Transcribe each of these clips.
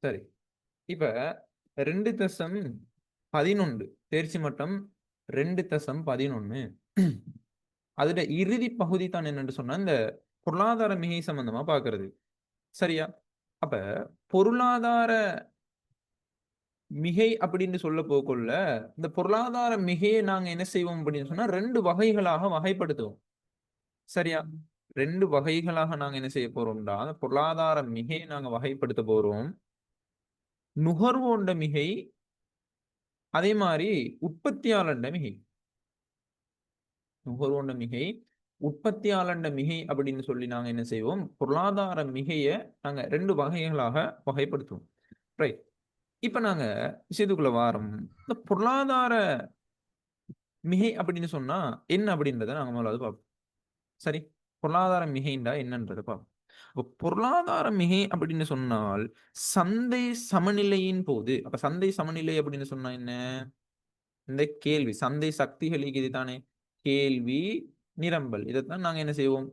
சரி. இப்ப 2.11 தேர்ச்சி மட்டம் 2.11 அதுல இறுதி பகுதி தான் என்னன்னு சொன்னா, இந்த பொருளாதார மிகை சம்பந்தமா பார்க்கிறது. சரியா? அப்ப பொருளாதார மிகை அப்படின்னு சொல்ல போகக்குள்ள, இந்த பொருளாதார மிகையை நாங்க என்ன செய்வோம் அப்படின்னு சொன்னா, 2 வகைகளாக வகைப்படுத்துவோம். சரியா? 2 வகைகளாக நாங்க என்ன செய்ய போறோம்டா, பொருளாதார மிகையை நாங்க வகைப்படுத்த போறோம். நுகர்வோண்ட மிகை, அதே மாரி உற்பத்தியாளர்ட மிகை. நுகர்வோண்ட மிகை, உற்பத்தியாளர்ட மிகை அப்படின்னு சொல்லி நாங்க என்ன செய்வோம், பொருளாதார மிகைய நாங்க 2 வகைகளாக வகைப்படுத்துவோம். ரைட். இப்ப நாங்க விஷயத்துக்குள்ள வாரோம். இந்த பொருளாதார மிகை அப்படின்னு சொன்னா என்ன அப்படின்றத நாங்க முதலாவது பார்ப்போம். சரி. பொருளாதார மிகைண்டா என்னன்றத பார்ப்போம். அப்ப பொருளாதார மிகை அப்படின்னு சொன்னால், சந்தை சமநிலையின் போது அப்ப சந்தை சமநிலை அப்படின்னு சொன்னா என்ன? இந்த கேள்வி, சந்தை சக்திகள் இருக்குது தானே? கேள்வி, நிரம்பல். இதத்தான் நாங்க என்ன செய்வோம்?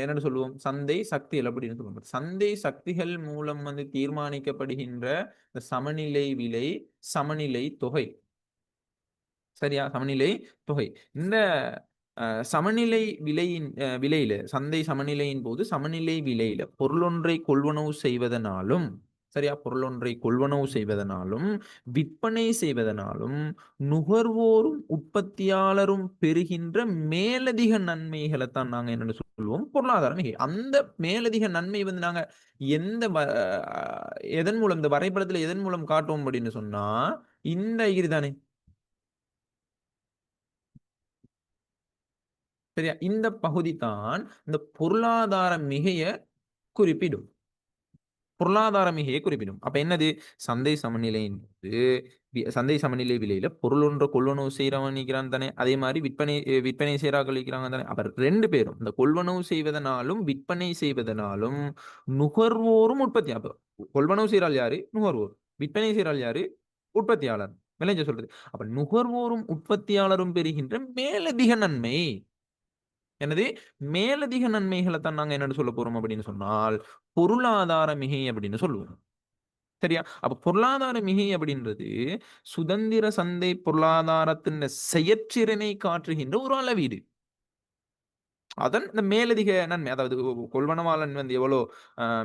என்னன்னு சொல்லுவோம்? சந்தை சக்திகள் அப்படின்னு சொல்லுவோம். சந்தை சக்திகள் மூலம் வந்து தீர்மானிக்கப்படுகின்ற இந்த சமநிலை விலை, சமநிலை தொகை. சரியா? சமநிலை தொகை. இந்த சமநிலை விலையின் விலையில சந்தை சமநிலையின் போது சமநிலை விலையில பொருளொன்றை கொள்வனவு செய்வதனாலும், சரியா? பொருளொன்றை கொள்வனவு செய்வதனாலும், விற்பனை செய்வதனாலும், நுகர்வோரும், உற்பத்தியாளரும் பெறுகின்ற மேலதிக நன்மைகளத்தான் நாங்க என்னன்னு சொல்லுவோம்? பொருளாதார மிகை. அந்த மேலதிக நன்மை வந்து நாங்க எந்த எதன் மூலம் இந்த வரைபடத்துல எதன் மூலம் காட்டுவோம் அப்படின்னு சொன்னா, இந்த இதுதானே. சரியா? இந்த பகுதி தான் இந்த பொருளாதார மிகைய குறிப்பிடும். பொருளாதார மிகையை குறிப்பிடும். அப்ப என்னது? சந்தை சமநிலையின் போது சந்தை சமநிலை விலையில பொருள் ஒன்ற கொள்வனவு செய்றவன் நிக்கிறான் தானே. அதே மாரி விற்பனை செய்றார்கள் இருக்கிறாங்க தானே. அப்ப 2 பேரும் இந்த கொள்வனவு செய்வதனாலும், விற்பனை செய்வதனாலும் நுகர்வோரும் உற்பத்தி அப்ப கொள்வனவு செய்ற ஆள் யாரு? நுகர்வோர். விற்பனை செய்ற ஆள் யாரு? உற்பத்தியாளர். விளைஞ்ச சொல்றது. அப்ப நுகர்வோரும், உற்பத்தியாளரும் பெறுகின்ற மேலதிக நன்மை. என்னது? மேலதிக நன்மைகளத்தான் நாங்க என்னன்னு சொல்லப் போறோம் அப்படின்னு சொன்னால், பொருளாதார மிகை அப்படின்னு சொல்லுவோம். சரியா? அப்ப பொருளாதார மிகை அப்படின்றது, சுதந்திர சந்தை பொருளாதாரத்தின் செயற்றிறனை காட்டுகின்ற ஒரு அளவீடு. அதன் இந்த மேலதிக நன்மை. அதாவது கொள்வனவாளன் வந்து எவ்வளோ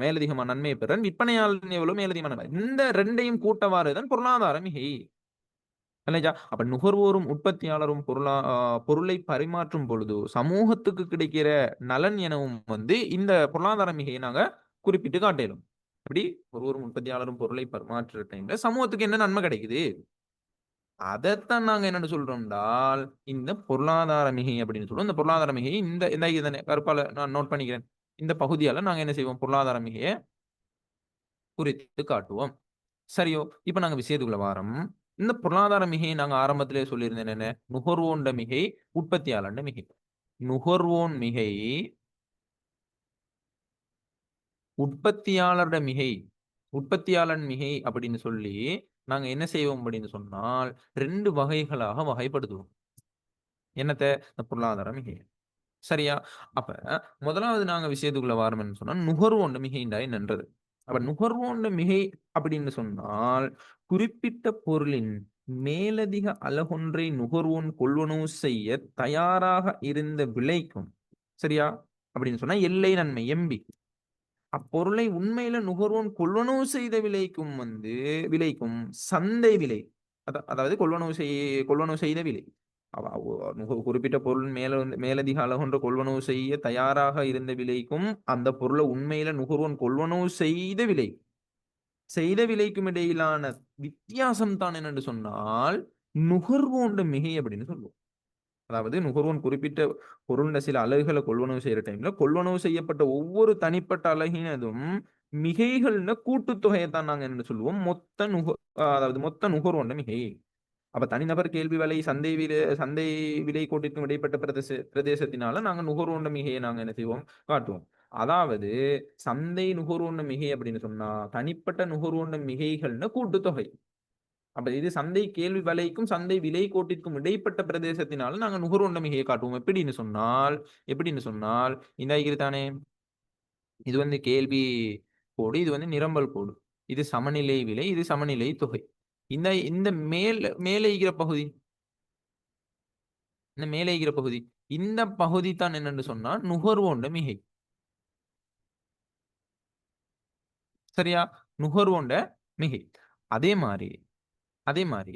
மேலதிகமா நன்மையை பெறுறான், விற்பனையாளன் எவ்வளோ மேலதிகமா நன்மை. இந்த 2யும் கூட்டவாறு தான் பொருளாதார மிகை. இல்லையா? அப்ப நுகர்வோரும், உற்பத்தியாளரும் பொருளை பரிமாற்றும் பொழுது, சமூகத்துக்கு கிடைக்கிற நலன் எனவும் வந்து இந்த பொருளாதார மிகையை நாங்க குறிப்பிட்டு காட்டியலும். எப்படி? ஒருவரும் உற்பத்தியாளரும் பொருளை பரிமாற்றுற டைம்ல சமூகத்துக்கு என்ன நன்மை கிடைக்குது? அதத்தான் நாங்க என்னன்னு சொல்றோம்னால், இந்த பொருளாதார மிகை அப்படின்னு சொல்லுவோம். இந்த பொருளாதார மிகையை இந்த இந்த இதனை கருப்பால நான் நோட் பண்ணிக்கிறேன். இந்த பகுதியால நாங்க என்ன செய்வோம்? பொருளாதார மிகைய குறித்து காட்டுவோம். சரியோ? இப்ப நாங்க விஷயத்துக்குள்ள வாரோம். இந்த பொருளாதார மிகையை நாங்க ஆரம்பத்திலேயே சொல்லியிருந்தேன் என்ன? நுகர்வோன்ட மிகை, உற்பத்தியாளன்ட மிகை. நுகர்வோன் மிகை, உற்பத்தியாளர்ட மிகை, உற்பத்தியாளன் மிகை அப்படின்னு சொல்லி, நாங்க என்ன செய்வோம் அப்படின்னு சொன்னால், 2 வகைகளாக வகைப்படுத்துவோம். என்னத்த? இந்த பொருளாதார மிகை. சரியா? அப்ப முதலாவது நாங்க விஷயத்துக்குள்ள வாரோம்ன்னு சொன்னா, நுகர்வோன்ட மிகைண்டா என்னன்றது. அப்ப நுகர்வோன்ட மிகை அப்படின்னு சொன்னால், குறிப்பிட்ட பொருளின் மேலதிக அலகொன்றை நுகர்வோன் கொள்வனவு செய்ய தயாராக இருந்த விலைக்கும், சரியா? அப்படின்னு சொன்னா எல்லை நன்மை எம்பி. அப்பொருளை உண்மையில நுகர்வோன் கொள்வனவு செய்த விலைக்கும் சந்தை விலை. அதாவது கொள்வனவு செய்த விலை. அவ குறிப்பிட்ட பொருள் மேலதிக அளவொன்று கொள்வனவு செய்ய தயாராக இருந்த விலைக்கும், அந்த பொருள உண்மையில நுகர்வோன் கொள்வனவு செய்த விலைக்கும் இடையிலான வித்தியாசம் தான் என்னன்னு சொன்னால், நுகர்வோன்ட மிகை அப்படின்னு சொல்லுவோம். அதாவது நுகர்வோன் குறிப்பிட்ட பொருள்ல சில அலகுகள கொள்வனவு செய்யற டைம்ல, கொள்வனவு செய்யப்பட்ட ஒவ்வொரு தனிப்பட்ட அலகினதும் மிகைகள்ன கூட்டுத்தொகையத்தான் நாங்க என்னன்னு சொல்லுவோம். அதாவது மொத்த நுகர்வோன்ட மிகை. அப்ப தனிநபர் கேள்வி விலை, சந்தை விலை கோட்டிற்கும் இடைப்பட்ட பிரதேசத்தினால நாங்க நுகர்வோன்ட மிகையை நாங்க என்ன செய்வோம்? காட்டுவோம். அதாவது சந்தை நுகர்வோன்ட மிகை அப்படின்னு சொன்னா, தனிப்பட்ட நுகர்வோன்ட மிகைகள்ன கூட்டுத்தொகை. அப்ப இது சந்தை கேள்வி விலைக்கும், சந்தை விலை கோட்டிற்கும் இடைப்பட்ட பிரதேசத்தினால நாங்க நுகர்வோன்ட மிகையை காட்டுவோம். எப்படின்னு சொன்னால், இந்த இது தானே, இது வந்து கேள்வி கோடு, இது வந்து நிரம்பல் கோடு. இது சமநிலை விலை, இது சமநிலை தொகை. இந்த இந்த மேலே இருக்கிற பகுதி, இந்த மேலே இருக்கிற பகுதி, இந்த பகுதி தான் என்னன்னு சொன்னா நுகர்வோண்ட மிகை. சரியா? நுகர்வோண்ட மிகை. அதே மாரி அதே மாரி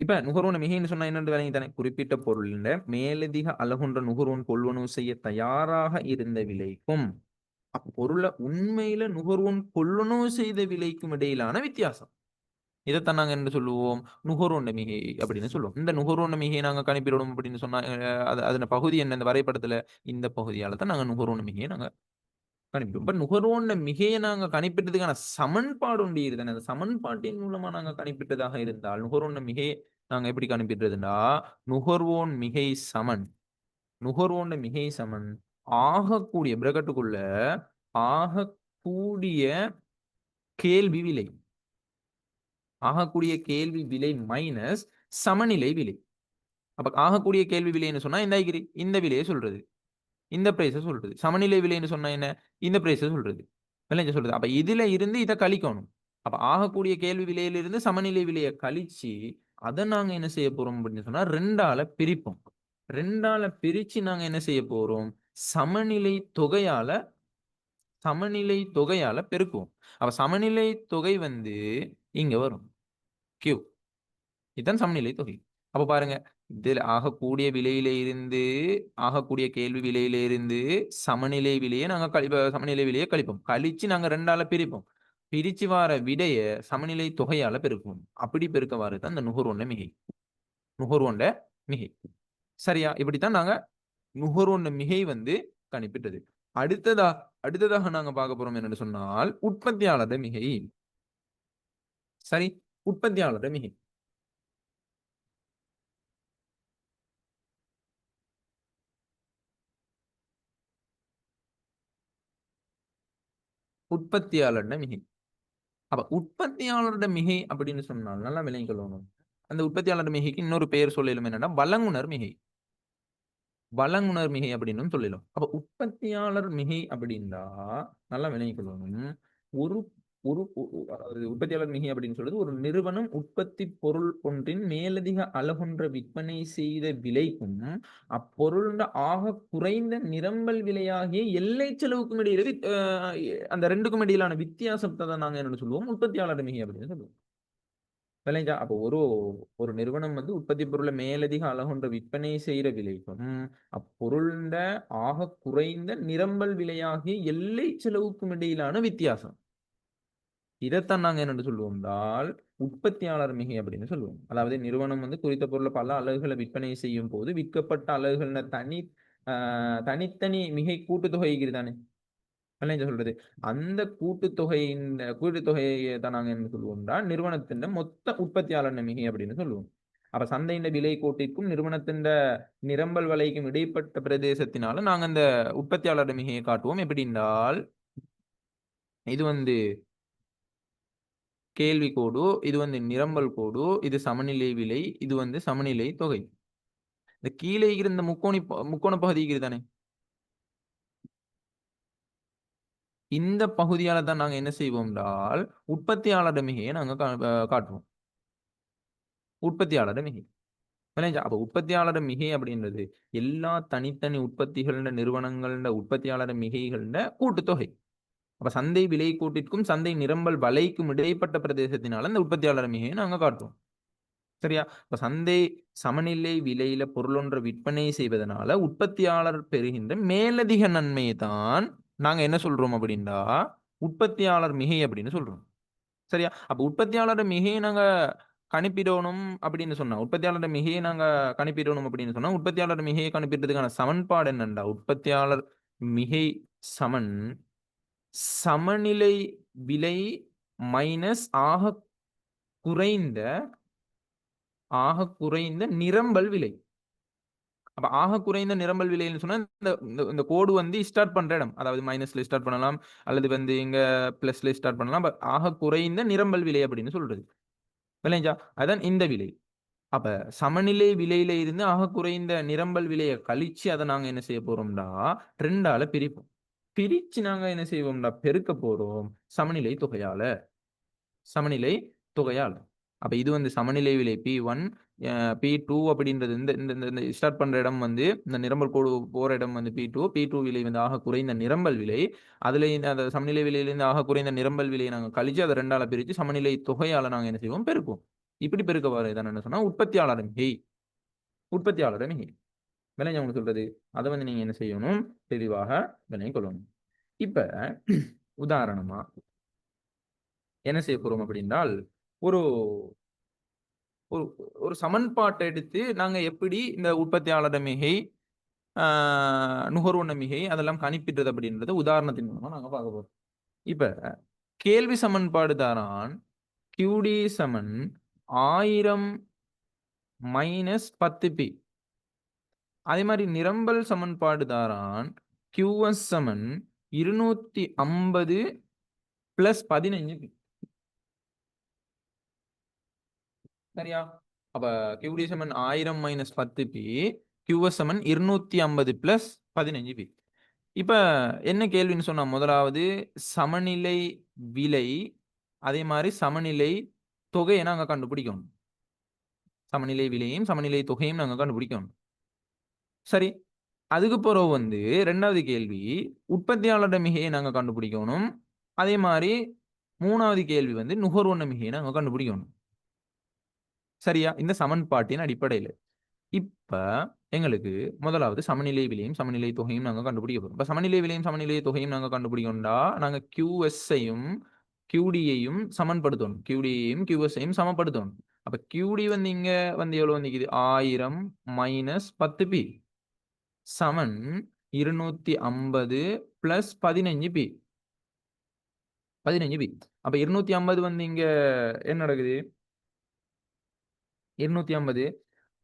இப்ப நுகர்வோன் மிகைன்னு சொன்னா என்னன்னு விளங்கி தானே? குறிப்பிட்ட பொருளின் மேலதிக அலகுன்ற நுகர்வோன் கொள்வனவு செய்ய தயாராக இருந்த விலைக்கும், அப்பொருள உண்மையில நுகர்வோன் கொள்வனவு செய்த விலைக்கும் இடையிலான வித்தியாசம். இதத்தான் நாங்க என்ன சொல்லுவோம்? நுகர்வோன் மிகை அப்படின்னு சொல்லுவோம். இந்த நுகர்வோன் மிகையை நாங்க கணிப்பிடணும் அப்படின்னு சொன்னா, அது அதன் பகுதி என்ன? இந்த வரைபடத்துல இந்த பகுதியால தான் நாங்க நுகர்வோன் மிகையை நாங்க கணிப்பிடுவோம். இப்ப நுகர்வோன் மிகையை நாங்க கணிப்பிட்டதுக்கான சமன்பாடு ஒன்று இருக்குதானே? அந்த சமன்பாட்டின் மூலமா நாங்க கணிப்பிட்டதாக இருந்தால், நுகர்வோன் மிகையை நாங்க எப்படி கணிப்பிடுறதுன்னா, நுகர்வோன் மிகை சமன் நுகர்வோன் மிகை சமன் ஆகக்கூடிய பிராக்கெட்டுக்குள்ள ஆகக்கூடிய கேள்வி விலை. ஆகக்கூடிய கேள்வி விலை மைனஸ் சமநிலை விலை. அப்ப ஆகக்கூடிய கேள்வி விலைன்னு சொன்னா இந்த விலையை சொல்றது. இந்த பிரைஸ சொல்றது. சமநிலை விலைன்னு சொன்னா என்ன? இந்த பிரைஸ சொல்றது. விலைஞ்ச சொல்றது. அப்ப இதுல இருந்து இத கழிக்கணும். அப்ப ஆகக்கூடிய கேள்வி விலையிலிருந்து சமநிலை விலைய கழிச்சு, அத நாங்க என்ன செய்ய போறோம் அப்படின்னு சொன்னா 2ஆல பிரிப்போம். 2ஆல பிரிச்சு நாங்க என்ன செய்ய போறோம்? சமநிலை தொகையால சமநிலை தொகையால பெருக்குவோம். அப்ப சமநிலை தொகை வந்து இங்க வரும். Q. இதுதான் சமநிலை தொகை. அப்ப பாருங்க. இதில் ஆகக்கூடிய கேள்வி விலையில இருந்து சமநிலை விலையை நாங்க சமநிலை விலையை கழிப்போம். கழிச்சு நாங்க 2ஆல பிரிப்போம். பிரிச்சு வார விடைய சமநிலை தொகையால பெருக்குவோம். அப்படி பெருக்க வாரது தான் இந்த நுகர்வோண்ட மிகை. நுகர்வோண்ட மிகை. சரியா? இப்படித்தான் நாங்க நுகர்வோண்ட மிகை வந்து கணிப்பிட்டது. அடுத்ததாக நாங்க பார்க்க போறோம் என்னன்னு சொன்னால் உற்பத்தியாளர் மிகை. சரி, உற்பத்தியாளர் மிகை. உற்பத்தியாளர் மிகை. அப்ப உற்பத்தியாளரோட மிகை அப்படின்னு சொன்னால் நல்லா விளங்கிக் கொள்ளணும். அந்த உற்பத்தியாளர் மிகைக்கு இன்னொரு பெயர் சொல்லலும் என்னன்னா வழங்குனர் மிகை. வழங்குனர் மிகை அப்படின்னு சொல்லலாம். அப்ப உற்பத்தியாளர் மிகை அப்படின்னா நல்லா விளங்கிக் கொள்ளணும். ஒரு ஒரு அதாவது உற்பத்தியாளர் மிகை அப்படின்னு சொல்றது ஒரு நிறுவனம் உற்பத்தி பொருள் ஒன்றின் மேலதிக அலகொன்ற விற்பனை செய்த விலைக்கும் அப்பொருள் ஆக குறைந்த நிரம்பல் விலையாகிய எல்லை செலவுக்கும் இடையில அந்த ரெண்டுக்கும் இடையிலான வித்தியாசத்தை தான் நாங்க என்ன சொல்லுவோம்? உற்பத்தியாளர் மிகை அப்படின்னு சொல்லுவோம். விளைஞ்சா அப்போ ஒரு நிறுவனம் வந்து உற்பத்தி பொருளை மேலதிக அலகொன்ற விற்பனை செய்யற விலைக்கும் அப்பொருள்ட ஆக குறைந்த நிரம்பல் விலையாகிய எல்லை செலவுக்கும் இடையிலான வித்தியாசம். இதைத்தான் நாங்க என்ன சொல்லுவோம் என்றால் உற்பத்தியாளர் மிகை அப்படின்னு சொல்லுவோம். அதாவது நிறுவனம் வந்து குறித்த பொருளை பல அலகுகளை விற்பனை செய்யும் போது விற்கப்பட்ட அலகுகள் தனித்தனி மிகை கூட்டுத்தொகை தானே சொல்றது. அந்த கூட்டுத்தொகையை தான் நாங்க என்ன சொல்லுவோம்னா நிறுவனத்தின் மொத்த உற்பத்தியாளர் மிகை அப்படின்னு சொல்லுவோம். அப்ப சந்தையின் விலை கோட்டிற்கும் நிறுவனத்தின் நிரம்பல் வலைக்கும் இடைப்பட்ட பிரதேசத்தினால நாங்க அந்த உற்பத்தியாளர் மிகையை காட்டுவோம். எப்படி என்றால் இது வந்து கேள்வி கோடு, இது வந்து நிரம்பல் கோடு, இது சமநிலை விலை, இது வந்து சமநிலை தொகை. இந்த கீழே இருந்த முக்கோண பகுதி தானே, இந்த பகுதியால தான் நாங்க என்ன செய்வோம் என்றால் உற்பத்தியாளர் மிகையை நாங்க காட்டுவோம். உற்பத்தியாளர் மிகை. அப்ப உற்பத்தியாளர் மிகை அப்படின்றது எல்லா தனித்தனி உற்பத்திகள நிறுவனங்கள உற்பத்தியாளர் மிகைகள கூட்டுத்தொகை. அப்ப சந்தை விலை கூட்டிற்கும் சந்தை நிரம்பல் வலைக்கும் இடைப்பட்ட பிரதேசத்தினால இந்த உற்பத்தியாளர் மிகையை நாங்க காட்டுவோம். சரியா? இப்ப சந்தை சமநிலை விலையில பொருளொன்ற விற்பனை செய்வதனால உற்பத்தியாளர் பெறுகின்ற மேலதிக நன்மையை தான் நாங்க என்ன சொல்றோம் அப்படின்னா உற்பத்தியாளர் மிகை அப்படின்னு சொல்றோம். சரியா? அப்ப உற்பத்தியாளர் மிகையை நாங்க கணிப்பிடணும் அப்படின்னு சொன்னா உற்பத்தியாளர் மிகையை நாங்க கணிப்பிடணும் அப்படின்னு சொன்னா உற்பத்தியாளர் மிகையை கணிப்பிடுறதுக்கான சமன்பாடு என்னண்டா உற்பத்தியாளர் மிகை சமன் சமநிலை விலை மைனஸ் குறைந்த ஆக குறைந்த நிரம்பல் விலை. அப்ப ஆக குறைந்த நிரம்பல் விலைன்னு சொன்னா இந்த கோடு வந்து ஸ்டார்ட் பண்ற இடம். அதாவது மைனஸ்ல ஸ்டார்ட் பண்ணலாம் அல்லது வந்து இங்க பிளஸ்ல ஸ்டார்ட் பண்ணலாம். ஆக குறைந்த நிரம்பல் விலை அப்படின்னு சொல்றது. விளைஞ்சா அதான் இந்த விலை. அப்ப சமநிலை விலையில இருந்து ஆக குறைந்த நிரம்பல் விலையை கழிச்சு அதை நாங்க என்ன செய்ய போறோம்னா 2ஆல பிரிப்போம். பிரிச்சு நாங்க என்ன செய்வோம்னா பெருக்க போறோம் சமநிலை தொகையால. சமநிலை தொகையால். அப்ப இது வந்து சமநிலை விலை P1, P2 அப்படின்றது இந்த இந்த இந்த இந்த ஸ்டார்ட் பண்ற இடம் வந்து இந்த நிரம்பல் கோடு போற இடம் வந்து P2. P2 விலை வந்து ஆக குறைந்த நிரம்பல் விலை. அதுல அந்த சமநிலை விலையிலிருந்து ஆக குறைந்த நிரம்பல் விலையை நாங்க கழிச்சு அத 2ஆல பிரிச்சு சமநிலை தொகையால நாங்க என்ன செய்வோம்? பெருக்குவோம். இப்படி பெருக்க வர இதான் என்ன சொன்னா உற்பத்தியாளர் மிகை. உற்பத்தியாளர் மிகை. விளங்குதா உங்களுக்கு சொல்றது? அத வந்து நீங்க என்ன செய்யணும்? தெளிவாக விளங்கிக் கொள்ளணும். இப்ப உதாரணமா என்ன செய்ய போறோம் அப்படின்றால், ஒரு ஒரு ஒரு சமன்பாட்ட எடுத்து நாங்க எப்படி இந்த உற்பத்தியாளர் மிகை, ஆ நுகர்வோன மிகை அதெல்லாம் கணிப்பிடுறது அப்படின்றத உதாரணத்தின் மூலமா நாங்க பார்க்க போறோம். இப்ப கேள்வி சமன்பாடு தாரான் QD சமன் 1000 மைனஸ் 10p. அதே மாரி நிரம்பல் சமன்பாடு தாரான் QS சமன் 250 பிளஸ் 15p. சரியா? அப்ப QD சமன் 1000 மைனஸ் 10p, QS சமன் 250 பிளஸ் 15p. இப்ப என்ன கேள்வின்னு சொன்னா, முதலாவது சமநிலை விலை, அதே மாரி சமநிலை தொகைய நாங்க கண்டுபிடிக்கணும். சமநிலை விலையும், சமநிலை தொகையும் நாங்க கண்டுபிடிக்கணும். சரி. அதுக்கு பிறகு வந்து 2வது கேள்வி, உற்பத்தியாளர் மிகையை நாங்க கண்டுபிடிக்கணும். அதே மாரி 3வது கேள்வி வந்து நுகர்வோன் மிகையை நாங்க கண்டுபிடிக்கணும். சரியா? இந்த சமன்பாட்டின் அடிப்படையில. இப்ப எங்களுக்கு முதலாவது சமநிலை விலையும், சமநிலை தொகையும் நாங்க கண்டுபிடிக்க போறோம். இப்ப சமநிலை விலையும், சமநிலை தொகையும் நாங்க கண்டுபிடிக்கணும்டா, நாங்க QS-ஐயும், QD-யையும் சமன்படுத்தணும். QD-யையும், QS-ஐயும் சமப்படுத்தணும். அப்ப QD வந்து இங்க வந்து எவ்வளவு வந்திக்குது? 1000 மைனஸ் 10p சமன் 250 பிளஸ் 15p. 15p. அப்ப 250 வந்து இங்க என்ன நடக்குது? 250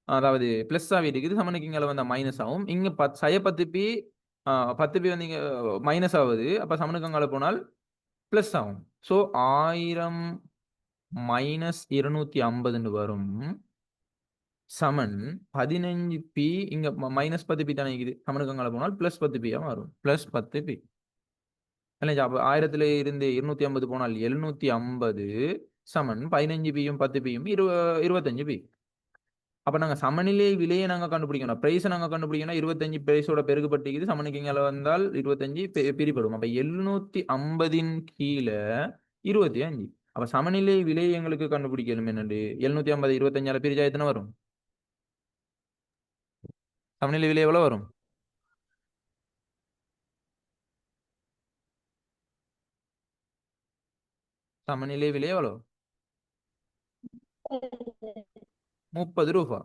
அதாவது பிளஸ் ஆவிட்டு சமனுக்கு இங்க வந்து மைனஸ் ஆகும். இங்க 10p 10p வந்து இங்க மைனஸ் ஆகுது. அப்ப சமனுக்கு அங்கால போனால் பிளஸ் ஆகும். சோ 1000 மைனஸ் 250ன்னு வரும். சமன் 15p இங்க மைனஸ் 10p தானே இருக்குது. சமனுக்கு அங்கால போனால் பிளஸ் 10p ஆ மாறும். Plus 10p. இல்லையா? அப்ப 1000ல இருந்து 250 போனால் 750 சமன் 15pயும் 10pயும் 25p. அப்ப நாங்க சமநிலை விலையை நாங்க கண்டுபிடிக்கணும். பிரைஸ நாங்க கண்டுபிடிக்கணும்னா 25 பிரைஸோட பெருக்கப்பட்டிருக்குது. சமனுக்கு இங்கால வந்தால் 25 பிரிபடும். அப்ப 750ன் கீழ 25. அப்ப சமநிலை விலை எங்களுக்கு கண்டுபிடிக்கணும் என்னண்டு 750 25ஆல பிரிச்சா எத்தனை வரும்? சமநிலை விலை எவ்வளவு வரும்? சமநிலை விலை எவ்வளவு? ரூ. 30.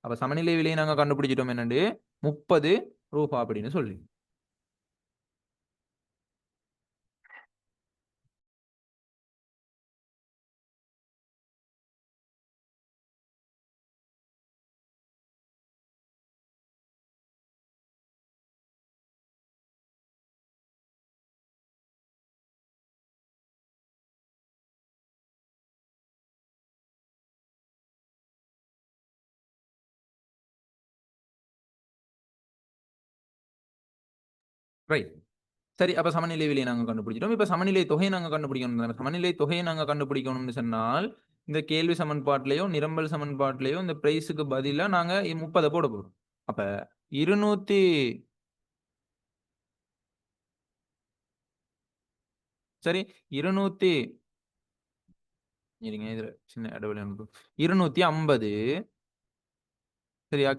அப்ப சமநிலை விலையை நாங்க கண்டுபிடிச்சிட்டோம் என்னண்டு ரூ. 30 அப்படின்னு சொல்லி. ரைட். சரி. அப்ப சமநிலை விலையை நாங்க கண்டுபிடிச்சிட்டோம். இப்ப சமநிலை தொகையை நாங்க கண்டுபிடிக்கணும். சமநிலை தொகையை நாங்க கண்டுபிடிக்கணும்னு சொன்னால், இந்த கேள்வி சமன்பாட்டிலயோ, நிரம்பல் சமன்பாட்டிலயோ இந்த பிரைஸ்க்கு பதிலா நாங்க 30 போட போறோம். அப்ப 200 சரி 200 இருங்க இதுல சின்ன இடைவெளி ஒன்று. 250 சரியா?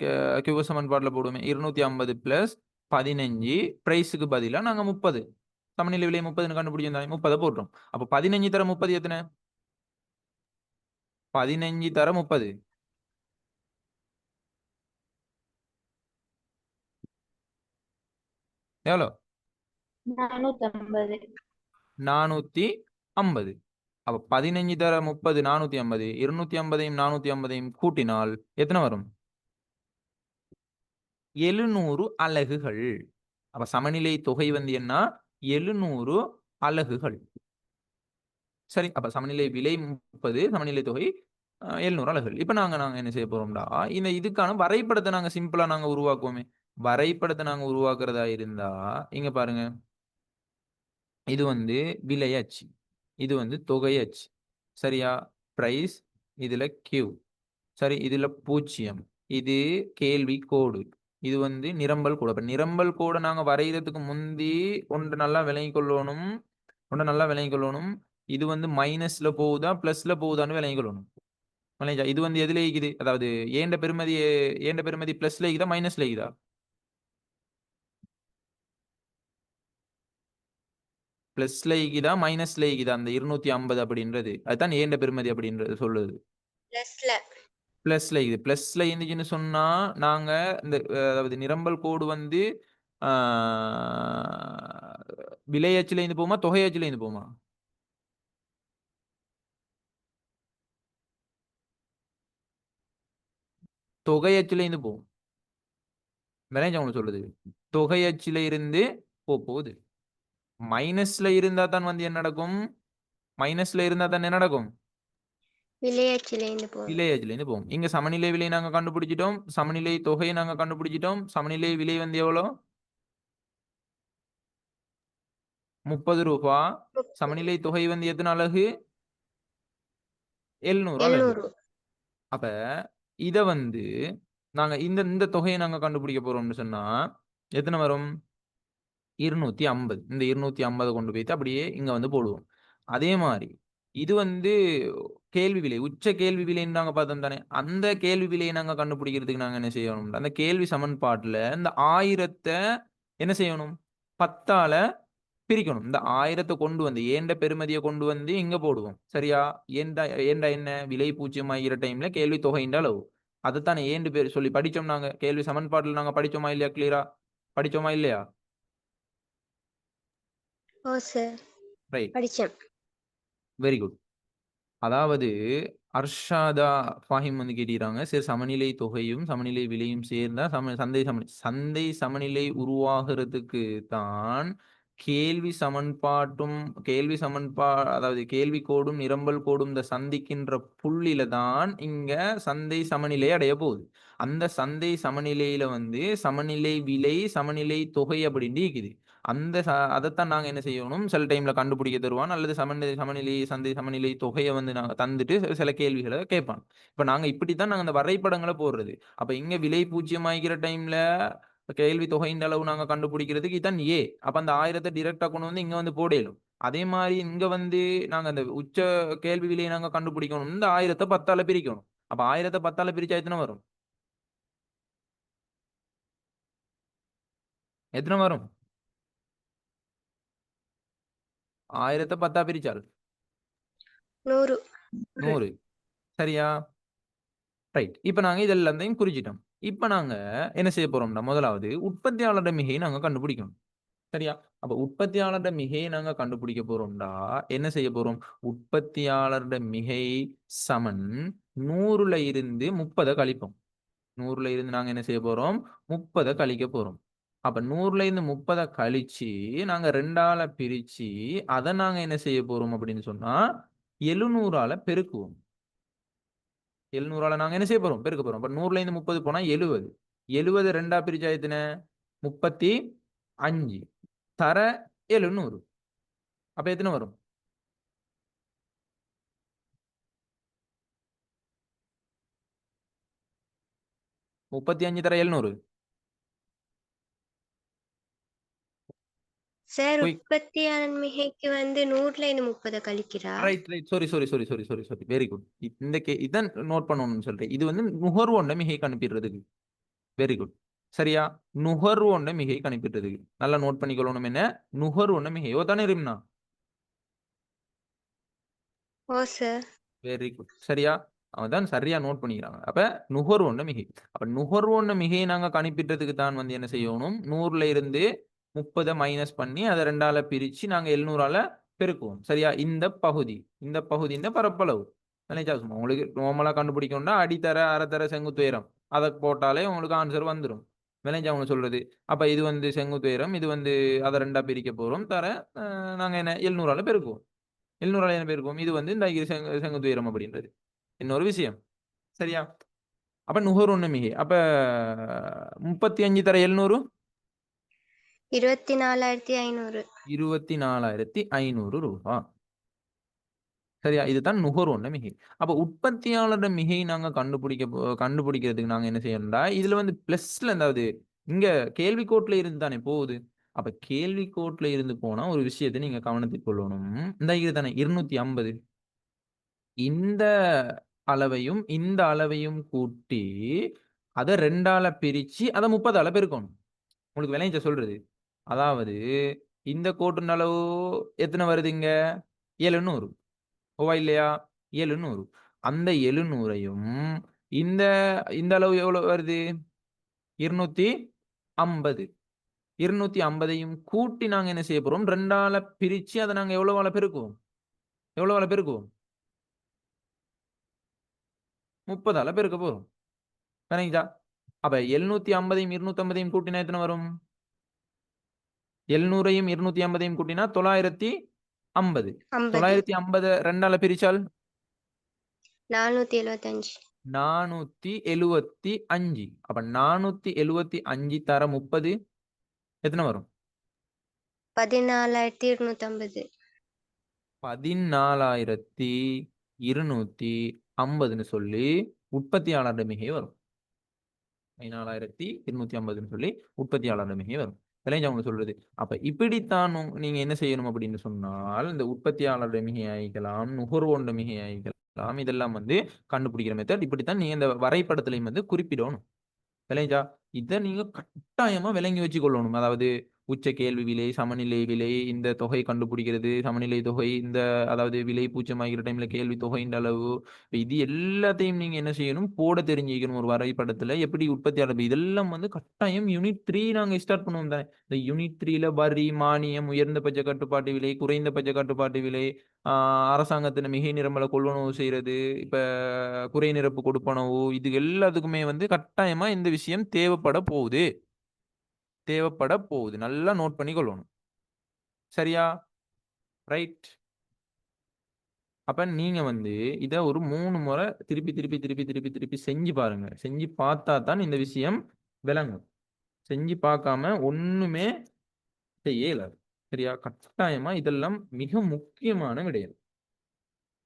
கியூ சமன்பாட்டுல போடுவோமே 250 பிளஸ் 15 பிரைஸ்க்கு பதிலா நாங்க 30 சமநிலை விலை 30ன்னு கண்டுபிடிச்சிருந்தாங்க. 30 போடுறோம். அப்ப 15 தர 30 எத்தனை? 15 தர 30 எவ்வளோ? 450. 450. அப்ப 15 தர 30 450. 250யும் 450யும் கூட்டினால் எத்தனை வரும்? 700 அலகுகள். அப்ப சமநிலை தொகை வந்து என்ன? 700 அலகுகள். சரி. அப்ப சமநிலை விலை 30, சமநிலை தொகை 700 அலகுகள். இப்ப நாங்க என்ன செய்ய போறோம்டா, இந்த இதுக்கான வரைபடத்தை நாங்க சிம்பிளா நாங்க உருவாக்குவோமே. வரைபடத்தை நாங்க உருவாக்குறதா இருந்தா, இங்க பாருங்க. இது வந்து விலை அச்சு. இது வந்து தொகை அச்சு. சரியா? பிரைஸ், இதுல கியூ. சரி, இதுல 0. இது கேள்வி கோடு. இது வந்து நிரம்பல் கோடு. அப்ப நிரம்பல் கோட நாங்க வரையறதுக்கு முந்தி ஒண்ட நல்லா விளங்கிக் கொள்ளணும். இது வந்து மைனஸ்ல போகுதா, பிளஸ்ல போகுதான்னு விளங்கிக் கொள்ளணும். விளங்கிச்சா? இது வந்து எதுல இருக்குது? அதாவது ஏண்ட பெறுமதி பிளஸ்ல இருக்குதா, மைனஸ்ல இருக்குதா? பிளஸ்ல இருக்குதா, மைனஸ்ல இருக்குதா? அந்த 250 அப்படின்றது. அதுதான் ஏண்ட பெறுமதி அப்படின்றது சொல்லுது. பிளஸ்ல. பிளஸ்ல இருக்குது. பிளஸ்ல இருந்துச்சுன்னு சொன்னா, நாங்க இந்த அதாவது நிரம்பல் கோடு வந்து ஆ விலை அச்சுல இருந்து போகுமா? தொகை அச்சுல இருந்து போகுமா? தொகை அச்சுல இருந்து போகும். விளங்குச்சா உங்களுக்கு சொல்றது? தொகை அச்சுல இருந்து போகுது. மைனஸ்ல இருந்தா தான் வந்து என்ன நடக்கும்? மைனஸ்ல இருந்தா தான் என்ன நடக்கும்? விளையாச்சிலேருந்து போகும். விலை அச்சுல இருந்து போகும். இங்க சமநிலை விலை நாங்க கண்டுபிடிச்சிட்டோம். சமநிலை தொகையை நாங்க கண்டுபிடிச்சிட்டோம். சமநிலை விலை வந்து எவ்வளோ? ரூ. 30. சமநிலை தொகை வந்து எத்தன அலகு? 700 அலகு. 700. அப்ப இத வந்து நாங்க இந்த இந்த தொகையை நாங்க கண்டுபிடிக்க போறோம்னு சொன்னா, எத்தன வரும்? 250. இந்த 250 கொண்டு போயிட்டு அப்படியே இங்க வந்து போடுவோம். அதே மாரி இது வந்து கேள்வி விலை. உச்ச கேள்வி விலைன்னு நாங்க பார்த்தோம் தானே! அந்த கேள்வி விலைய நாங்க கண்டுபிடிக்கிறதுக்கு நாங்க என்ன செய்யணும்னா, அந்த கேள்வி சமன்பாட்டுல இந்த 1000த்த என்ன செய்யணும்? 10ஆல பிரிக்கணும். இந்த 1000த்த கொண்டு வந்து ஏண்ட பெறுமதிய கொண்டு வந்து இங்க போடுவோம். சரியா? ஏன்டா ஏன்டா என்ன? விலை 0 ஆகிற டைம்ல கேள்வி தொகைன்ற அளவு. அதத்தானே ஏண்டு பேர் சொல்லி படிச்சோம் நாங்க. கேள்வி சமன்பாடுல நாங்க படிச்சோமா இல்லையா கிளியரா? படிச்சோமா இல்லையா? ஓ சார். ரைட். படிச்சேன். Very good. அதாவது அர்ஷாதா ஃபாஹிம் வந்து கேட்டிருக்காங்க. சரி, சமநிலை தொகையும், சமநிலை விலையும் சேர்ந்தா சந்தை சமநிலை உருவாகுறதுக்கு தான் அதாவது கேள்வி கோடும், நிரம்பல் கோடும் இந்த சந்திக்கின்ற புள்ளில தான் இங்க சந்தை சமநிலை அடைய போகுது. அந்த சந்தை சமநிலையில வந்து சமநிலை விலை, சமநிலை தொகை அப்படின்னு இருக்குது. அந்த அதத்தான் நாங்க என்ன செய்யணும், சில டைம்ல கண்டுபிடிக்க தருவான். அல்லது சமநிலை சந்தை சமநிலை தொகைய வந்து நாங்க தந்துட்டு சில கேள்விகள கேட்பான். இப்ப நாங்க இப்படித்தான் நாங்க அந்த வரைபடங்கள போடுறது. அப்ப இங்க விலை 0 ஆகிற டைம்ல கேள்வி தொகையின் அளவு நாங்க கண்டுபிடிக்கிறதுக்கு இதான் ஏ. அப்ப அந்த 1000த்த டைரக்ட்டா கொண்டு வந்து இங்க வந்து போடேலும். அதே மாரி இங்க வந்து நாங்க அந்த உச்ச கேள்வி விலைய நாங்க கண்டுபிடிக்கணும். இந்த 1000த்த 10ஆல பிரிக்கணும். அப்ப 1000த்த 10ஆல பிரிச்சா எத்தன வரும்? எத்தன வரும்? 1000த்த 10ஆ பிரிச்சால் 100. 100. சரியா? ரைட். இப்ப நாங்க இது எல்லாத்தையும் குறிச்சிட்டோம். இப்ப நாங்க என்ன செய்ய போறோம்னா, முதலாவது உற்பத்தியாளருட மிகையை நாங்க கண்டுபிடிக்கணும். சரியா? அப்ப உற்பத்தியாளருட மிகையை நாங்க கண்டுபிடிக்க போறோம்டா, என்ன செய்ய போறோம்? உற்பத்தியாளருட மிகை சமன் 100ல இருந்து 30 கழிப்போம். 100ல இருந்து நாங்க என்ன செய்ய போறோம்? 30 கழிக்க போறோம். அப்ப 100ல இருந்து 30 கழிச்சு, நாங்க 2ஆல பிரிச்சு, அத நாங்க என்ன செய்ய போறோம் அப்படின்னு சொன்னா, 700ஆல பெருக்குவோம். 700ஆல நாங்க என்ன செய்ய போறோம்? பெருக்க போறோம். அப்ப 100லேருந்து 30 போனா 70. 70 2ஆ பிரிச்சா எத்தன? 35 தர 700. அப்ப எத்தன வரும்? 35 தர 700. Sir quick. உற்பத்தியாளர் மிகைக்கு வந்து 100லேருந்து 30 கழிக்கிறா? Right, right. Sorry. Very good. இதான் நோட் பண்ணணும்னு சொல்றேன். இது வந்து நுகர்வோண்ட மிகை கணிப்பிடுறதுக்கு. Very good. சரியா? நுகர்வோண்ட மிகை கணிப்பிடுறதுக்கு. நல்லா நோட் பண்ணிக்கொள்ளணும் என்ன? நுகர்வோண்ட மிகை. தானே ரிம்னா? ஓ சார். Very good. சரியா? அவன் சரியா நோட் பண்ணிக்கிறாங்க. அப்ப நுகர்வோண்ட மிகை. அப்ப நுகர்வோண்ட மிகையை நாங்க கணிப்பிடுறதுக்கு தான் வந்து என்ன செய்யணும்? 100ல இருந்து 30 மைனஸ் பண்ணி அத 2ஆல பிரிச்சு நாங்க 700ஆல பெருக்குவோம். சரியா? இந்த பகுதியின் பரப்பளவு. விளங்கிச்சா சும்மா? உங்களுக்கு நார்மலா கண்டுபிடிக்கணும்னா அடித்தர, அரைத்தர, செங்குத்து உயரம். அத போட்டாலே உங்களுக்கு ஆன்சர் வந்துரும். விளங்கிச்சா உங்களுக்கு சொல்றது? அப்ப இது வந்து செங்குத்து உயரம். இது வந்து அத 2ஆ பிரிக்க போறோம். நாங்க என்ன 700ஆல பெருக்குவோம். 700ஆல என்ன பெருக்குவோம்? இது வந்து இந்த செங்குத்து உயரம் அப்படின்றது. இன்னொரு விஷயம். சரியா? அப்ப நுகர்வொண்ண மிகை. அப்ப 35 தர 700 24,500. ரூ. 24,500. சரியா? இதுதான் நுகர்வோன்ட மிகை. அப்ப உற்பத்தியாளரோட மிகை நாங்க கண்டுபிடிக்கிறதுக்கு நாங்க என்ன செய்யணும்டா, இதுல வந்து பிளஸ்ல அதாவது இங்க கேள்வி கோட்ல இருந்து தானே போகுது. அப்ப கேள்வி கோட்ல இருந்து போனா ஒரு விஷயத்த நீங்க கவனத்தில் கொள்ளணும். இந்த இது தானே 250. இந்த அளவையும், இந்த அளவையும் கூட்டி, அத 2ஆல பிரிச்சு, அத 30ஆல பெருக்கணும். உங்களுக்கு விளங்கிச்சா சொல்றது? அதாவது இந்த கோட்டின் அளவு எத்தன வருது இங்க? 700. ஓவா இல்லையா? 700. அந்த 700யும் இந்த இந்த அளவு எவ்வளோ வருது? 250. 250யும் கூட்டி நாங்க என்ன செய்ய போறோம்? 2ஆல பிரிச்சு அத நாங்க எவ்வளவால பெருக்குவோம்? எவ்வளவால பெருக்குவோம்? 30ஆல பெருக்க போறோம். சரிங்களா? அப்ப 750யும் 250யும் கூட்டினா எத்தன வரும்? 700யும் 250யும் கூட்டினா 950. 50. 950 2ஆல பிரிச்சால் 475. 475. அப்ப 475 தர 30 எத்தன வரும்? 14,250. 14,250ன்னு சொல்லி உற்பத்தியாளர் மிகை வரும். 14,250ன்னு சொல்லி உற்பத்தியாளர் மிகை வரும். விளைஞ்சா உங்களுக்கு சொல்றது. அப்ப இப்படித்தான் நீங்க என்ன செய்யணும் அப்படின்னு சொன்னால், இந்த உற்பத்தியாளர் மிகை அழைக்கலாம், நுகர்வோர் மிகை அழைக்கலாம். இதெல்லாம் வந்து கண்டுபிடிக்கிற மெத்தட். இப்படித்தான் நீங்க இந்த வரைபடத்திலையும் வந்து குறிப்பிடணும். விளங்கிச்சா? இத நீங்க கட்டாயமா விளங்கி வச்சுக்கொள்ளணும். அதாவது உச்ச கேள்வி விலை, சமநிலை விலை, இந்த தொகை கண்டுபிடிக்கிறது, சமநிலை தொகை, இந்த அதாவது விலை பூஜ்ஜியமாகிற டைம்ல கேள்வி தொகையின் அளவு, இது எல்லாத்தையும் நீங்க என்ன செய்யணும்? போட தெரிஞ்சுக்கணும் ஒரு வரைபடத்துல. எப்படி உற்பத்தியாளர் இதெல்லாம் வந்து கட்டாயம் யூனிட் 3 நாங்க ஸ்டார்ட் பண்ணுவோம் தானே. இந்த யூனிட் 3ல வரி, மானியம், உயர்ந்தபட்ச கட்டுப்பாட்டு விலை, குறைந்தபட்ச கட்டுப்பாட்டு விலை, ஆ அரசாங்கத்தின மிகை நிரம்பல கொள்வனவு செய்றது, இப்ப குறை நிரப்பு கொடுப்பனவு, இது எல்லாத்துக்குமே வந்து கட்டாயமா இந்த விஷயம் தேவைப்பட போகுது. தேவைப்பட போகுது. நல்லா நோட் பண்ணி கொள்ளணும். சரியா? ரைட். அப்ப நீங்க வந்து இத ஒரு 3 முறை திருப்பி செஞ்சு பாருங்க. செஞ்சு பார்த்தா தான் இந்த விஷயம் விளங்கும். செஞ்சு பார்க்காம ஒண்ணுமே செய்ய இயலாது. சரியா? கட்டாயமா இதெல்லாம் மிக முக்கியமான விடயம்.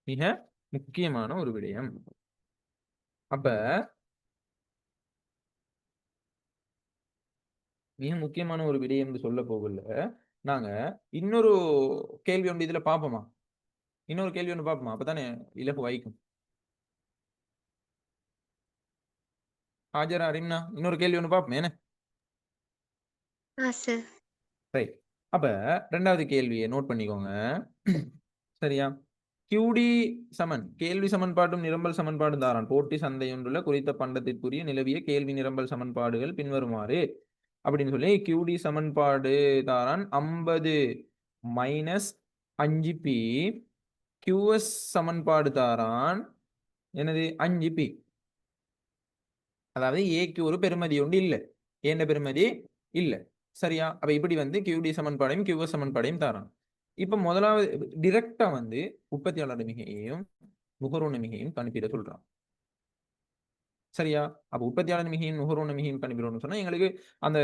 மிக முக்கியமான ஒரு விடயம். அப்ப மிக முக்கியமான ஒரு விடயம் என்று சொல்ல போகல. நாங்க இன்னொரு கேள்வி ஒன்று இதுல பார்ப்போமா? இன்னொரு கேள்வி ஒண்ணு பார்ப்போமா? அப்பதானே இலகுவாய்க்கும். ஹாஜரா, ரிம்னா இன்னொரு கேள்வி ஒண்ணு பார்ப்போமே என்ன? சார். ரைட். அப்ப 2வது கேள்விய நோட் பண்ணிக்கோங்க. சரியா? QD சமன் கேள்வி சமன்பாடும் நிரம்பல் சமன்பாடும் தாரான். போட்டி சந்தையொன்றுள்ள குறித்த பண்டத்திற்குரிய நிலவிய கேள்வி நிரம்பல் சமன்பாடுகள் பின்வருமாறு. அப்படின்னு சொல்லி QD சமன்பாடு தாரான் 50 மைனஸ் 5P. QS சமன்பாடு தாரான் என்னது 5P. அதாவது ஏக்கு ஒரு பெறுமதி உண்டு இல்ல. ஏண்ட பெறுமதி இல்ல. சரியா? அப்ப இப்படி வந்து QD சமன்பாடையும், QS சமன்பாடையும் தாரான். இப்ப முதலாவது டைரக்ட்டா வந்து உற்பத்தியாளர் மிகையையும், நுகர்வோர் மிகையும் கணிப்பிட சொல்றான். சரியா? அப்ப உற்பத்தியாளர் மிகையும், நுகர்வோர் மிகையும் கணிப்பிடணும்னு சொன்னா, எங்களுக்கு அந்த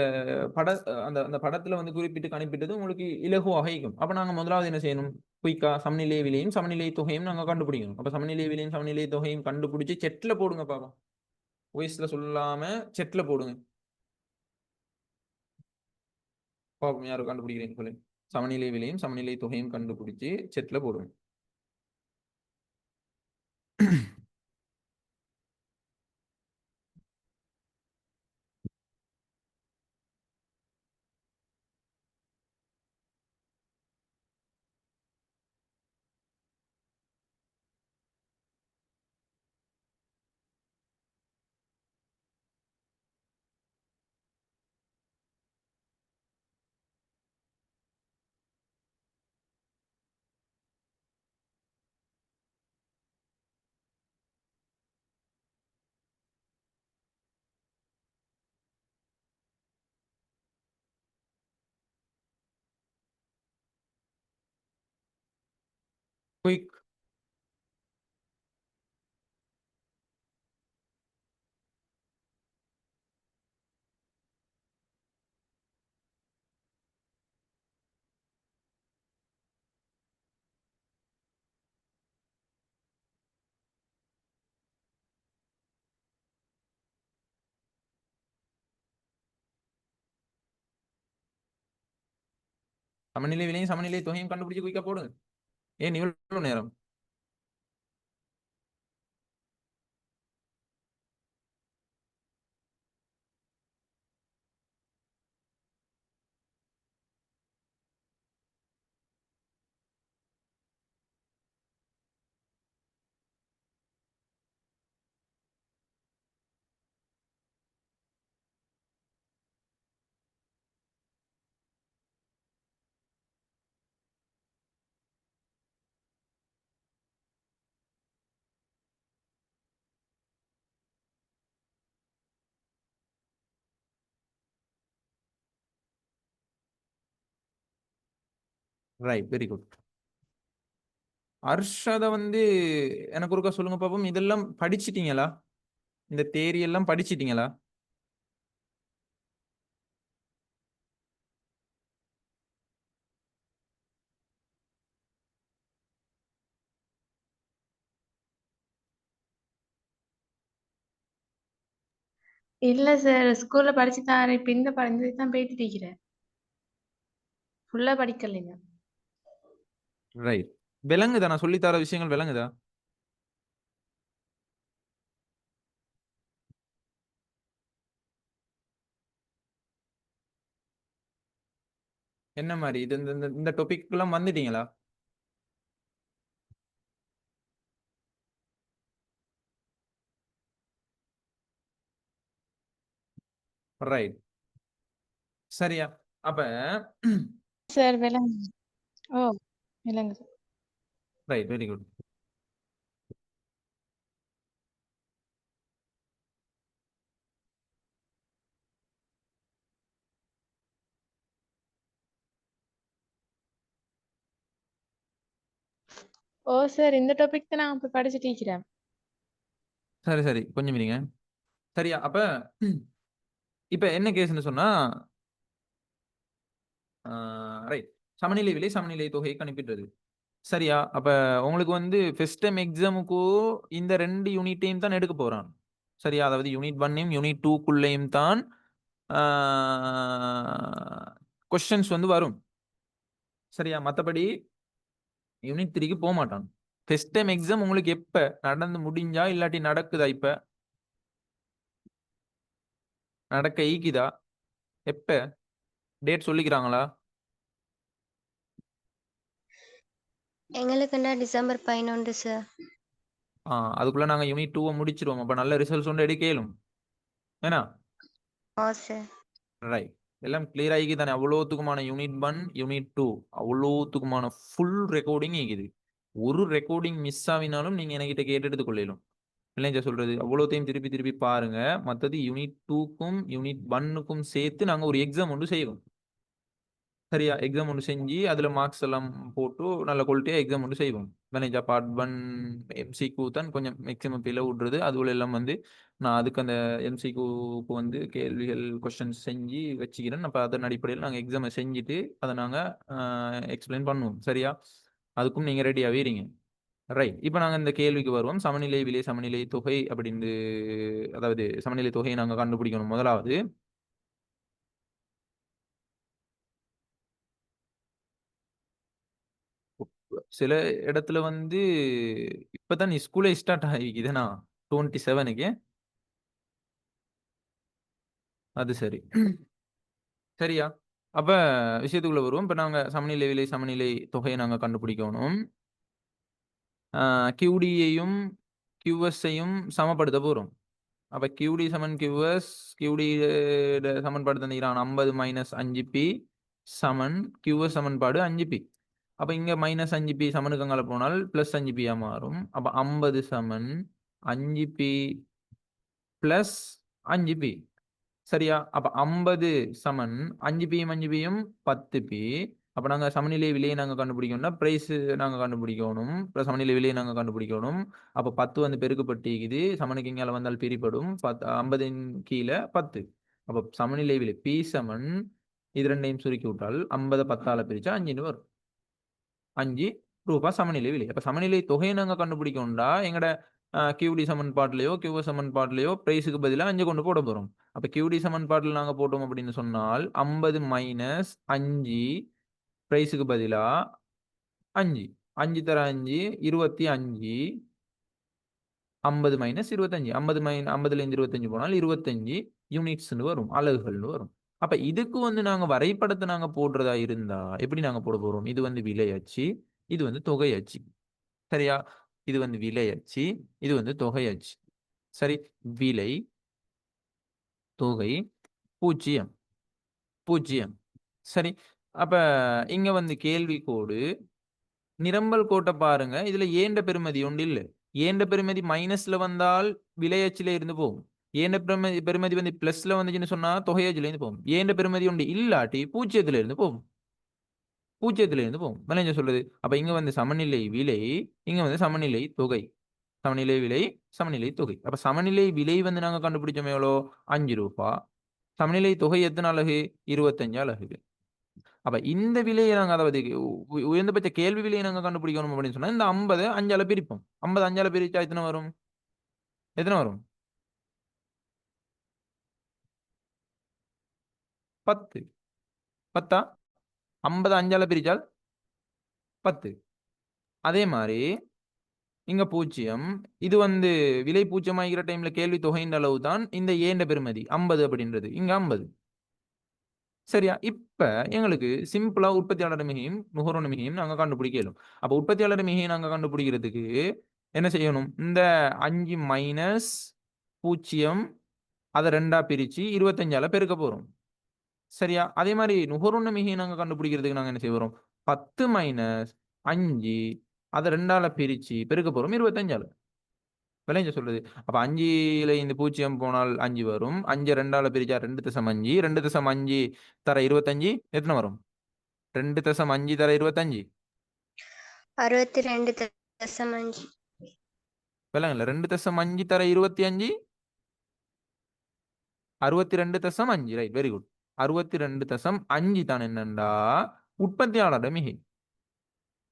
பட அந்த அந்த படத்துல வந்து குறிப்பிட்டு கணிப்பிட்டது உங்களுக்கு இலகுவாக இருக்கும். அப்ப நாங்க முதலாவது என்ன செய்யணும்? குயிக்கா சமநிலை விலையும், சமநிலை தொகையும் நாங்க கண்டுபிடிக்கணும். அப்ப சமநிலை விலையும், சமநிலை தொகையும் கண்டுபிடிச்சு செட்ல போடுங்க பாப்போம். வாய்ஸ்ல சொல்லாம செட்ல போடுங்க. பாப்போம் யாரு கண்டுபிடிக்கிறீங்கன்னு சொல்லி. சமநிலை விலையும், சமநிலை தொகையும் கண்டுபிடிச்சு செட்ல போடுங்க. குயிக். சமநிலை விலையும் சமநிலை தொகையும் கண்டுபிடிச்சு குயிக்கா போடுங்க. ஏன் இவ்வளவு நேரம்? Right, very good. அர்ஷத வந்து எனக்கு ஒருக்கா சொல்லுங்க பாப்போம். இதெல்லாம் படிச்சிட்டீங்களா? இந்த தேரி எல்லாம் படிச்சிட்டீங்களா? இல்ல சார். ஸ்கூல்ல படிச்சு தான் இப்ப இந்த இதுக்கு தான் போயிட்டு இருக்கிறேன். ஃபுல்லா படிக்கலைங்க. ரைட். விளங்குதா? நான் சொல்லித் தர விஷயங்கள் விளங்குதா? என்ன மாரி? இது இந்த இந்த இந்த டாபிக்லாம் வந்துட்டீங்களா? ரைட். சரியா? அப்ப சார் விளங்குது. ஓ! விளங்குது. Right, very good. ஓ சார் இந்த டாபிக் தான் நான் இப்ப படிச்சுட்டு இருக்கிறேன். சரி, சரி. கொஞ்சம் இருங்க. சரியா? அப்ப இப்ப என்ன கேஸ்ன்னு சொன்னா, ரைட். சமநிலை விலை, சமநிலை தொகையை கணிப்பிடுறது. சரியா? அப்ப உங்களுக்கு வந்து ஃபர்ஸ்ட் டைம் எக்ஸாமுக்கு இந்த 2 யூனிட்டையும் தான் எடுக்க போறான். சரியா? அதாவது யூனிட் 1யும், யூனிட் 2க்குள்ளேயும் தான் ஆ கொஸ்டின்ஸ் வந்து வரும். சரியா? மத்தபடி யூனிட் 3க்கு போமாட்டான். ஃபர்ஸ்ட் டைம் எக்ஸாம் உங்களுக்கு எப்ப நடந்து முடிஞ்சா, இல்லாட்டி நடக்குதா இப்ப? நடக்க ஈக்குதா? எப்ப? டேட் சொல்லிக்கிறாங்களா? எங்களுக்குன்னா டிசம்பர் 11 சார். அதுக்குள்ள நாங்க யூனிட் 2 முடிச்சிருவோம். அப்ப நல்ல ரிசல்ட்ஸ் ஒன்று எடுக்க இயலும். ஏன்னா? ஆ சார். ரைட். எல்லாம் கிளியர் ஆகி தானே? அவ்வளோத்துக்குமான யூனிட் 1, யூனிட் 2 அவ்வளோத்துக்குமான ஃபுல் ரெக்கார்டிங் இருக்குது. ஒரு ரெக்கார்டிங் மிஸ் ஆவினாலும் நீங்க என்கிட்ட கேட்டு எடுத்துக் கொள்ளலும். இல்லைங்க சொல்றது. அவ்வளோத்தையும் திருப்பி திருப்பி பாருங்க. மத்தது யூனிட் 2க்கும் யூனிட் 1க்கும் சேர்த்து நாங்க ஒரு எக்ஸாம் ஒன்று செய்வோம். சரியா? எக்ஸாம் ஒன்று செஞ்சு அதுல மார்க்ஸ் எல்லாம் போட்டு நல்ல குவாலிட்டியா எக்ஸாம் ஒன்று செய்வோம். மேனேஜா பார்ட் 1 எம்சிக்யூ தான் கொஞ்சம் மேக்ஸிமம் பிழை விடுறது. அதுல எல்லாம் வந்து நான் அதுக்கு அந்த எம்சிக்யூக்கு வந்து கேள்விகள் கொஸ்டின்ஸ் செஞ்சு வச்சுக்கிறேன். அப்ப அதன் அடிப்படையில் நாங்க எக்ஸாமை செஞ்சுட்டு அதை நாங்க எக்ஸ்பிளைன் பண்ணுவோம். சரியா? அதுக்கும் நீங்க ரெடியாவே இருங்க. ரைட். இப்ப நாங்க இந்த கேள்விக்கு வருவோம். சமநிலை விலை சமநிலை தொகை அப்படின்னு, அதாவது சமநிலை தொகையை நாங்க கண்டுபிடிக்கணும். முதலாவது சில இடத்துல வந்து இப்பதான் ஸ்கூலே ஸ்டார்ட் ஆகிக்குதுண்ணா 27க்கு. அது சரி. சரியா? அப்ப விஷயத்துக்குள்ள வருவோம். இப்ப நாங்க சமநிலை விலை சமநிலை தொகையை நாங்க கண்டுபிடிக்கணும். QD-யையும் QS-ஐயும் சமப்படுத்த போறோம். அப்ப QD சமன் QS, QD சமன்பாடு தந்திக்கிறான் 50 - 5P சமன் QS சமன்பாடு 5P. அப்ப இங்க -5P சமனுக்கு அங்கால போனால் +5P ஆ மாறும். அப்ப 50 சமன் 5P பிளஸ் 5P. சரியா? அப்ப 50 சமன் 5Pயும் 5Pயும் 10P. அப்ப நாங்க சமநிலை விலையை நாங்க கண்டுபிடிக்கணும்னா பிரைஸ் நாங்க கண்டுபிடிக்கணும். சமநிலை விலையை நாங்க கண்டுபிடிக்கணும். அப்ப 10 வந்து பெருக்கப்பட்டிருக்குது. சமனுக்கு இங்கால வந்தால் பிரிபடும். 50ன் கீழ 10. அப்ப சமநிலை விலை P சமன் இது ரெண்டையும் சுருக்கி விட்டால் 50 10ஆல பிரிச்சா 5ன்னு வரும். 5 ரூபா சமநிலை விலை. அப்ப சமநிலை தொகையை நாங்க கண்டுபிடிக்கணும்டா எங்கட QD சமன்பாட்டிலேயோ QS சமன்பாட்டிலேயோ பிரைஸுக்கு பதிலா 5 கொண்டு போட போறோம். அப்ப QD சமன்பாட்டில் நாங்க போட்டோம் அப்படின்னு சொன்னால் 50 - 5 பிரைஸுக்கு பதிலா 5 5 தர 5 25 50 மைனஸ் 25 50 50லேருந்து 25 போனால் 25 யூனிட்ஸ்னு வரும், அலகுகள்னு வரும். அப்ப இதுக்கு வந்து நாங்க வரைபடத்தை நாங்க போடுறதா இருந்தா எப்படி நாங்க போட போறோம்? இது வந்து விலை அச்சு, இது வந்து தொகை அச்சு. சரியா? இது வந்து விலை அச்சு, இது வந்து தொகை அச்சு. சரி, விலை, தொகை, 0 0. சரி, அப்ப இங்க வந்து கேள்வி கோடு, நிரம்பல் கோட்ட பாருங்க. இதுல ஏண்ட பெறுமதி ஒன்று இல்ல. ஏண்ட பெறுமதி மைனஸ்ல வந்தால் விலை அச்சுல இருந்து போகும். ஏண்ட பெறுமதி வந்து பிளஸ்ல வந்துச்சுன்னு சொன்னா தொகை அச்சுல இருந்து போகும். ஏண்ட பெறுமதி ஒன்று இல்லாட்டி 0ல இருந்து போகும். 0ல இருந்து போகும். விளைஞ்ச சொல்லுது. அப்ப இங்க வந்து சமநிலை விலை, இங்க வந்து சமநிலை தொகை. சமநிலை விலை, சமநிலை தொகை. அப்ப சமநிலை விலை வந்து நாங்க கண்டுபிடிச்சோம் எவ்வளோ? ₹5. சமநிலை தொகை எத்தனை அலகு? 25 அலகு. அப்ப இந்த விலையை நாங்க அதாவது உயர்ந்தபட்ச கேள்வி விலையை நாங்க கண்டுபிடிக்கணும் அப்படின்னு சொன்னா இந்த 50 5ஆல பிரிப்போம். 50 5ஆல பிரிச்சா எத்தனை வரும்? எத்தனை வரும்? 10. 10ஆ? 50 5ஆல பிரிச்சால் 10. அதே மாதிரி இங்க 0. இது வந்து விலை 0 ஆகிற டைம்ல கேள்வி தொகையின் அளவு தான் இந்த ஏண்ட பெறுமதி 50 அப்படின்றது. இங்க 50. சரியா? இப்ப எங்களுக்கு சிம்பிளா உற்பத்தியாளர் மிகையும், நுகர்வோர் மிகையும் நாங்க கண்டுபிடிக்க இயலும். அப்ப உற்பத்தியாளர் மிகையை நாங்க கண்டுபிடிக்கிறதுக்கு என்ன செய்யணும்? இந்த 5 மைனஸ் 0 அத 2ஆ பிரிச்சு 25ஆல பெருக்க போறோம். சரியா? அதே மாரி நுகர்வோர் மிகையை நாங்க கண்டுபிடிக்கிறதுக்கு நாங்க என்ன செய்ய போறோம்? 10 மைனஸ் 5 அத 2ஆல பிரிச்சு பெருக்க போறோம் 25ஆல. விளைஞ்ச சொல்லுது. அப்ப 5ல இந்த 0 போனால் 5 வரும். 5 2ஆல பிரிச்சா 2.5 2.5 தர 25 எத்தனை வரும்? 2.5 தர 25 62.5. விளங்கல. 2.5 தர 25 62.5 ரைட் வெரி குட். 62.5 தான் என்னண்டா உற்பத்தியாளர் மிகை.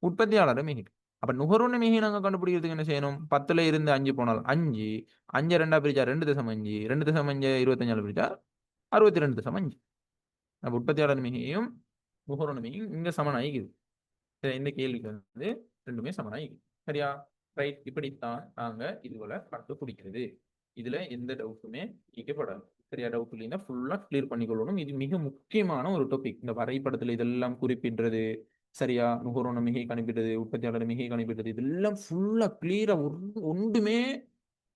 உற்பத்தியாளர் மிகை. அப்ப நுகர்வோர் மிகையை நாங்க கண்டுபிடிக்கிறதுக்கு என்ன செய்யணும்? 10ல இருந்து 5 போனால் 5 5 2ஆ பிரிச்சா 2.5 2.5 25ஆல பிரிச்சா 62.5. அப்ப உற்பத்தியாளர் மிகையும் நுகர்வோர் மிகையும் இங்க சமனாகிக்குது. இந்த கேள்விக்கு வந்து ரெண்டுமே சமனாகிக்குது. சரியா? ரைட். இப்படித்தான் நாங்க இதுவரை கண்டுபிடிக்கிறது. இதுல எந்த டவுட்டுமே கேட்கப்படாது. சரியா? டவுட் இல்லைன்னா ஃபுல்லா கிளியர் பண்ணிக்கொள்ளணும். இது மிக முக்கியமான ஒரு டாபிக். இந்த வரைபடத்துல இதெல்லாம் குறிப்பிடுறது, சரியா? நுகர்வோர் மிகை கணிப்பிடுறது, உற்பத்தியாளர் மிகை கணிப்பிடுறது, இதெல்லாம் ஃபுல்லா கிளியரா ஒன்றுமே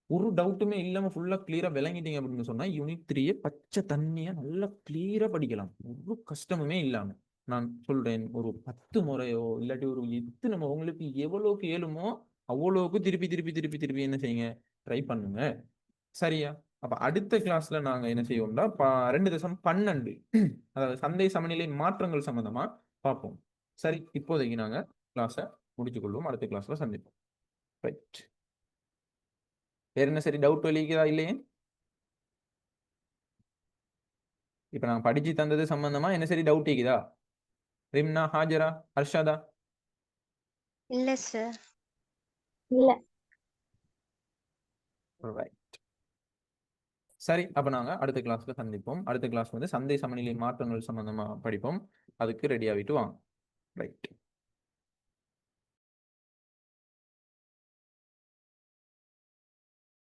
ஒரு டவுட்டுமே இல்லாம ஃபுல்லா கிளியரா விளங்கிட்டீங்க அப்படின்னு சொன்னா யூனிட் 3 பச்சை தண்ணியா நல்லா கிளியரா படிக்கலாம். ஒரு கஷ்டமுமே இல்லாம. நான் சொல்றேன், ஒரு 10 முறையோ இல்லாட்டி ஒரு எத்தனை உங்களுக்கு எவ்வளவுக்கு இயலுமோ அவ்வளவுக்கு திருப்பி திருப்பி திருப்பி திருப்பி என்ன செய்யுங்க? ட்ரை பண்ணுங்க. சரியா? அப்ப அடுத்த கிளாஸ்ல நாங்க என்ன செய்வோம்னா 2.12 அதாவது சந்தை சமநிலை மாற்றங்கள் சம்பந்தமா பார்ப்போம். சரி, இப்போதைக்கு நாங்க கிளாஸை முடிச்சுக் கொள்வோம். அடுத்த கிளாஸ்ல சந்திப்போம். ரைட். வேற என்ன சரி டவுட் வெளிக்குதா இல்லையே? இப்ப நான் படிச்சு தந்தது சம்பந்தமா என்ன சரி டவுட் இருக்குதா? ரிம்னா, ஹாஜரா, அர்ஷாதா? இல்ல சார். இல்ல. ரைட். சரி, அப்ப நாங்க அடுத்த கிளாஸ்ல சந்திப்போம். அடுத்த கிளாஸ் வந்து சந்தை சமநிலை மாற்றங்கள் சம்பந்தமா படிப்போம். அதுக்கு ரெடி ஆகிட்டு வாங்க. ரைட்.